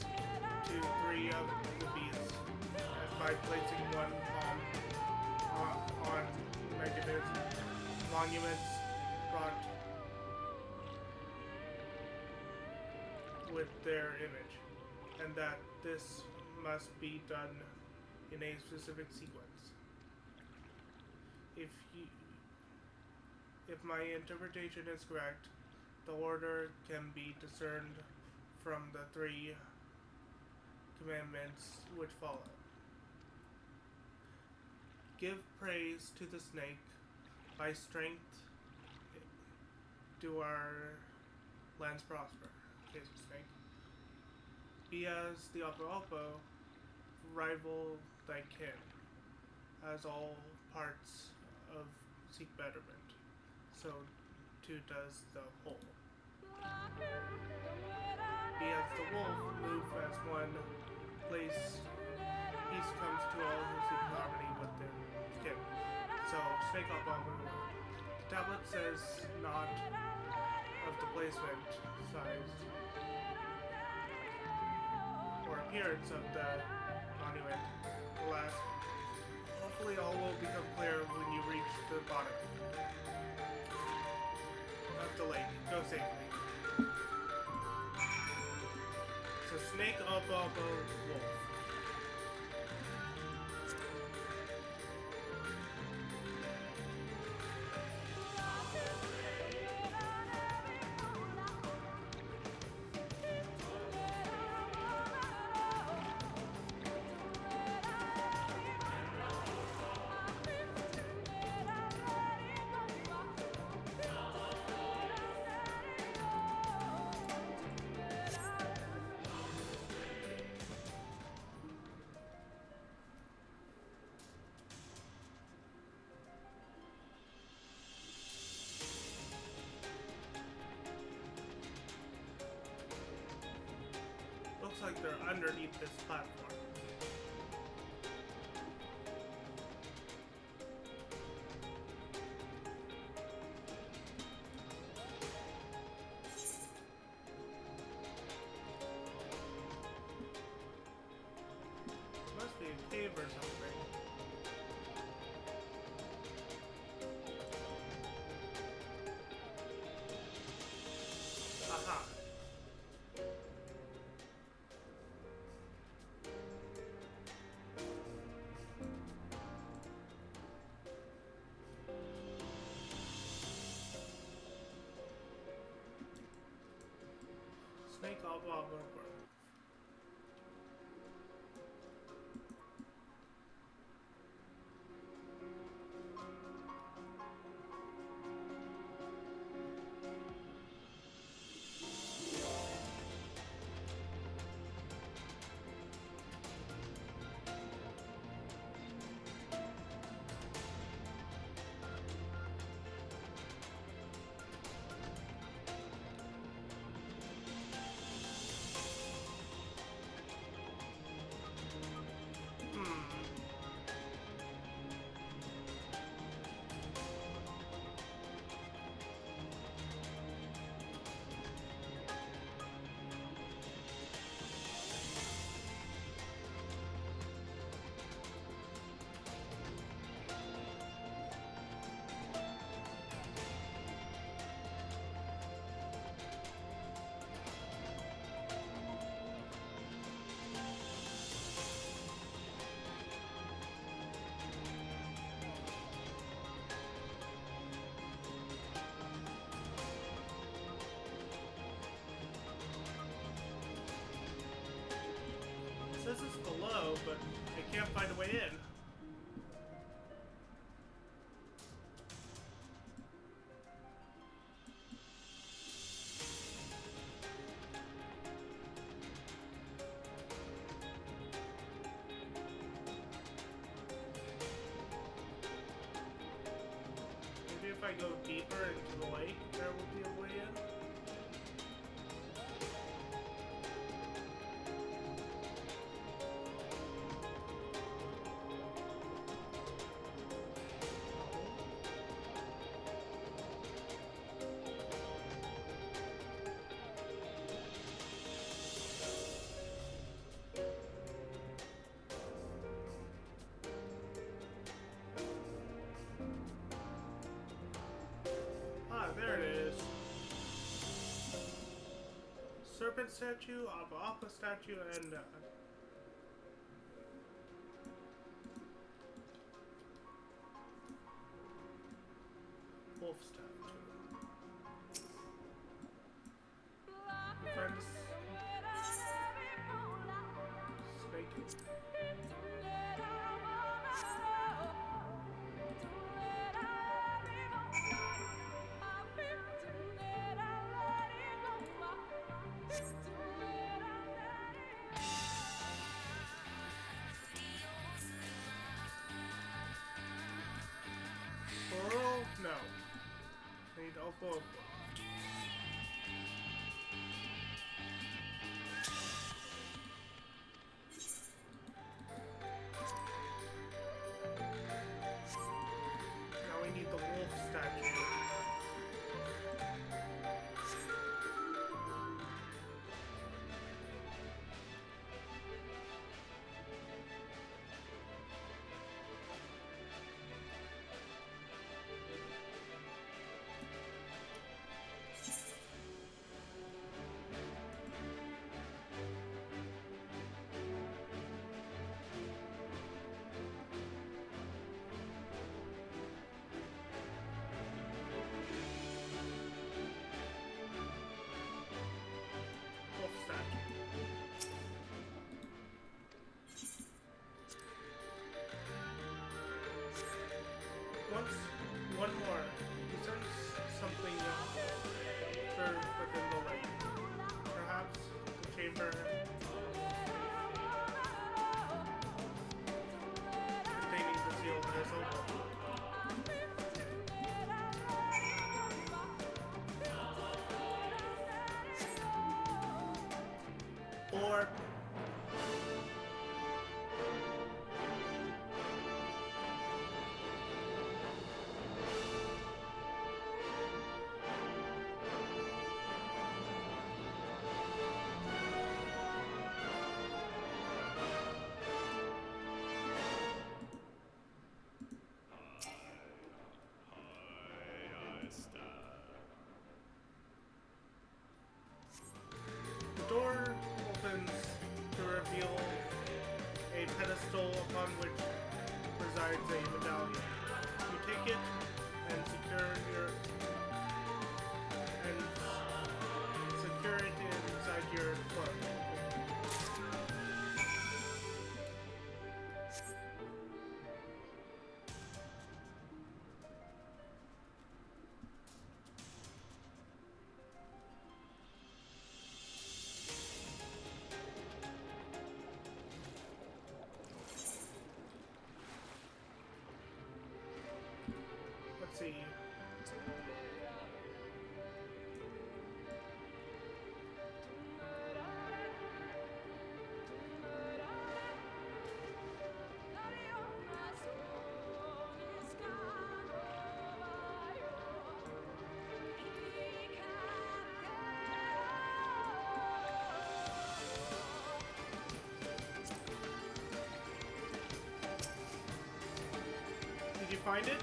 to three of the beasts, and by placing one palm on monuments brought with their image, and that this must be done in a specific sequence. If my interpretation is correct, the order can be discerned from the three commandments which follow. Give praise to the snake. By strength do our lands prosper. Case of snake. Be as the opopo, rival thy kin, as all parts of seek betterment, so too does the whole. Be as the wolf, move as one, place peace comes to all who seek harmony with their kin. So, snake opopo. The tablet says not of the placement, size, or appearance of the monument. Alas, hopefully all will become clear when you reach the bottom of the lake. Go safely. So snake, opopo, wolf. Looks like they're underneath this platform. Must be a cave or something. Aha. Snake all blah blah blah. It says it's below, but I can't find a way in. Maybe if I go deeper into the lake, there will be a way in. There it is. Serpent statue, Aqua statue, and wolf statue. Find this snake. Coral? No. I need Opal. Now we need the wolf statue. One more. He sends something served within the lake. Perhaps the chamber containing the seal is open. Or the door opens to reveal a pedestal upon which resides a medallion. You take it and secure it inside your find it?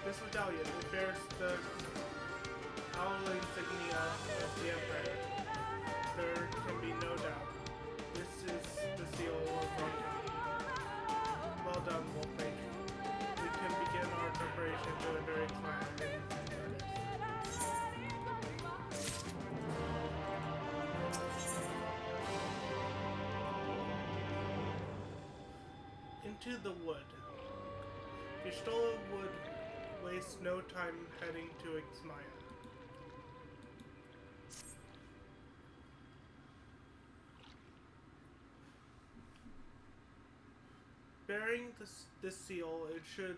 This medallion, it bears the owl insignia of the Empire. There can be no doubt. This is the seal of Rocketty. Well done, Wolfmage. We can begin our preparation to enter Ffxiv in earnest. Into the wood. Y'shtola would waste no time heading to Ffxiv. Bearing this seal, it should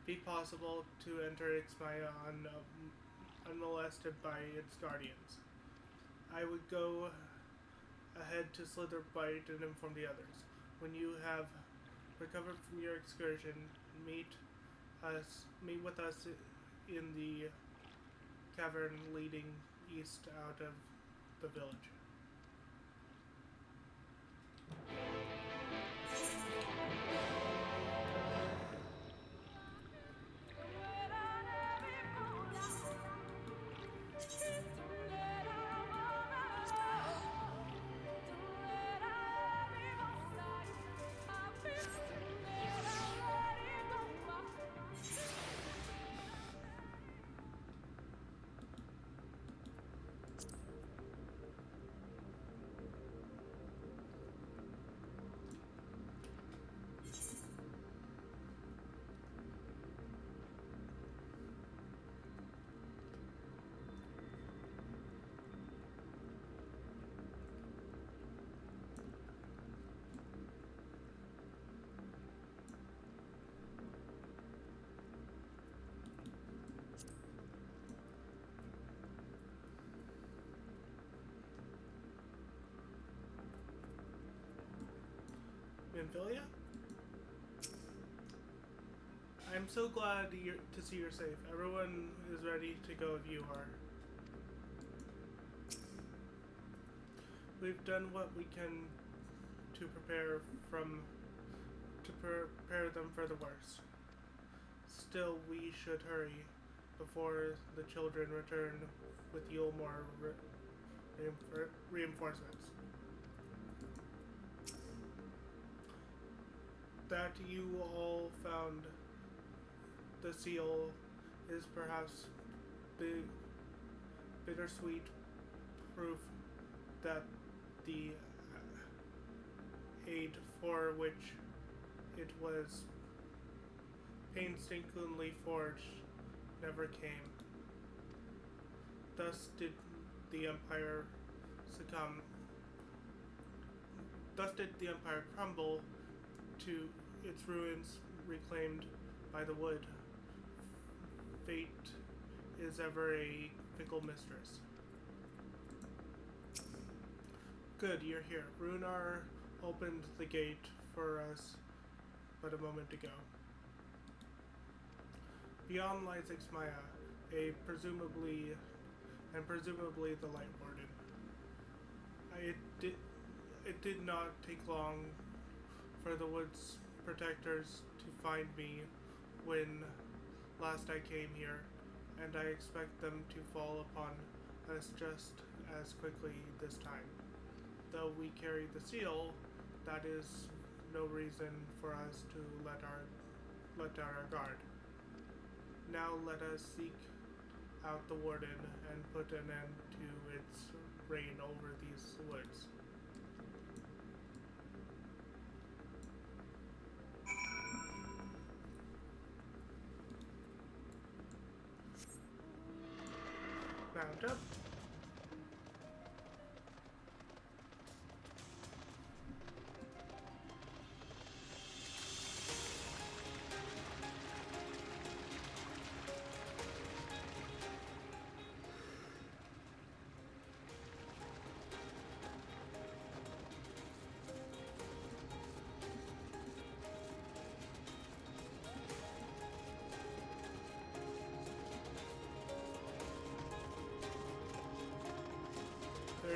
be possible to enter Ffxiv unmolested by its guardians. I would go ahead to Slitherbite and inform the others. When you have recovered from your excursion, meet with us in the cavern leading east out of the village. Minfilia? I'm so glad to see you're safe. Everyone is ready to go if you are. We've done what we can to prepare them for the worst. Still, we should hurry before the children return with Yulmore reinforcements. That you all found the seal is perhaps bittersweet proof that the aid for which it was painstakingly forged never came. Thus did the Empire succumb. Thus did the Empire crumble to its ruins, reclaimed by the wood. Fate is ever a fickle mistress. Good, you're here. Runar opened the gate for us but a moment ago. Beyond lies Ffxiv, presumably the Light Warden. It did not take long for the Wood's protectors to find me when last I came here, and I expect them to fall upon us just as quickly this time. Though we carry the seal, that is no reason for us to let down our guard. Now let us seek out the Warden and put an end to its reign over these woods. Mount up.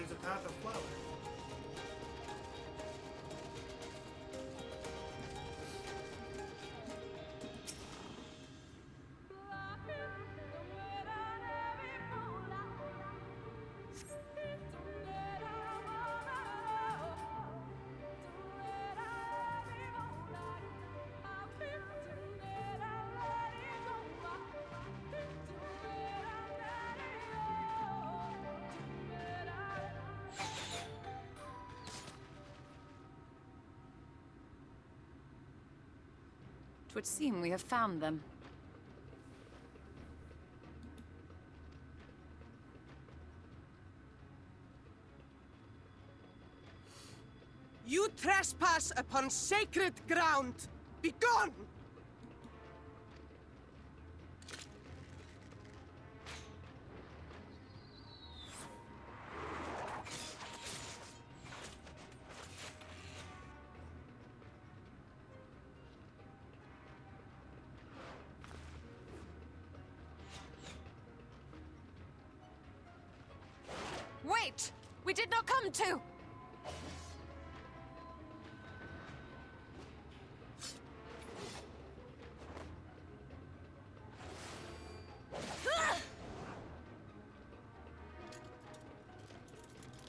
there's a path of flowers. It would seem we have found them. You trespass upon sacred ground! Begone! Wait! We did not come to!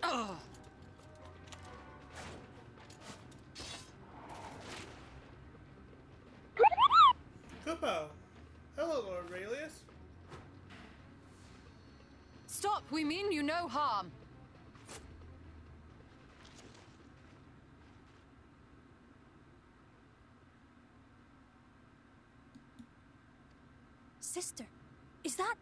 Oh. Kupo! Hello, Lord Aurelius. Stop! We mean you no harm. Sister, is that...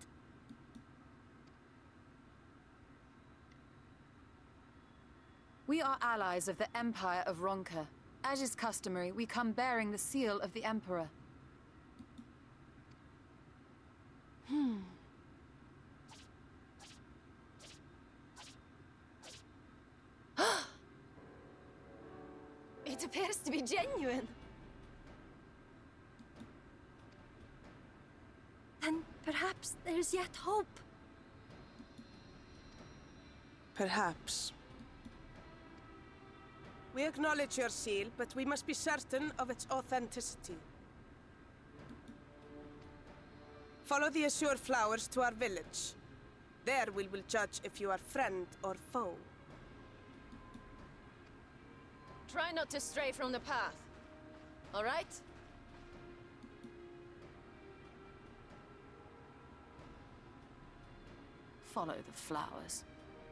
We are allies of the Empire of Ronka. As is customary, we come bearing the seal of the Emperor. It appears to be genuine. Then perhaps there's yet hope. Perhaps. We acknowledge your seal, but we must be certain of its authenticity. Follow the azure flowers to our village. There we will judge if you are friend or foe. Try not to stray from the path. All right? Follow the flowers.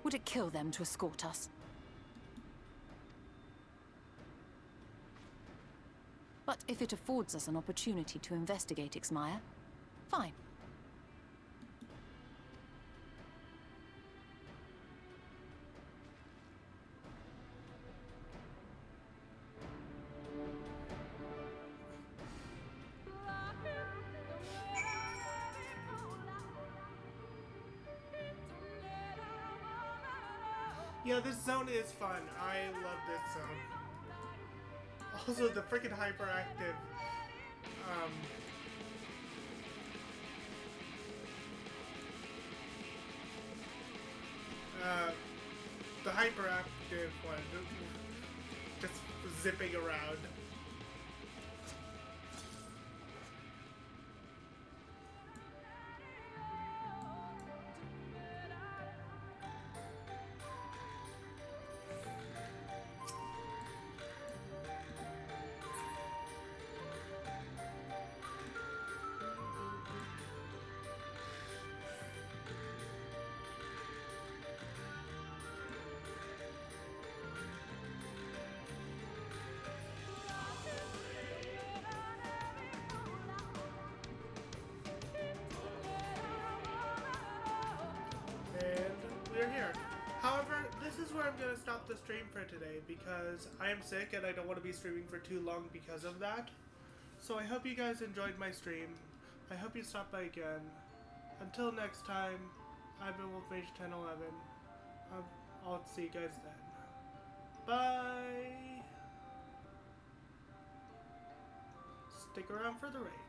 Would it kill them to escort us? But if it affords us an opportunity to investigate Ixmaya, fine. Yeah, this zone is fun. I love this zone. Also, the freaking hyperactive, the hyperactive one, just zipping around. We're here. However, this is where I'm going to stop the stream for today because I am sick and I don't want to be streaming for too long because of that. So I hope you guys enjoyed my stream. I hope you stop by again. Until next time, I've been with Mage 1011. I'll see you guys then. Bye! Stick around for the raid.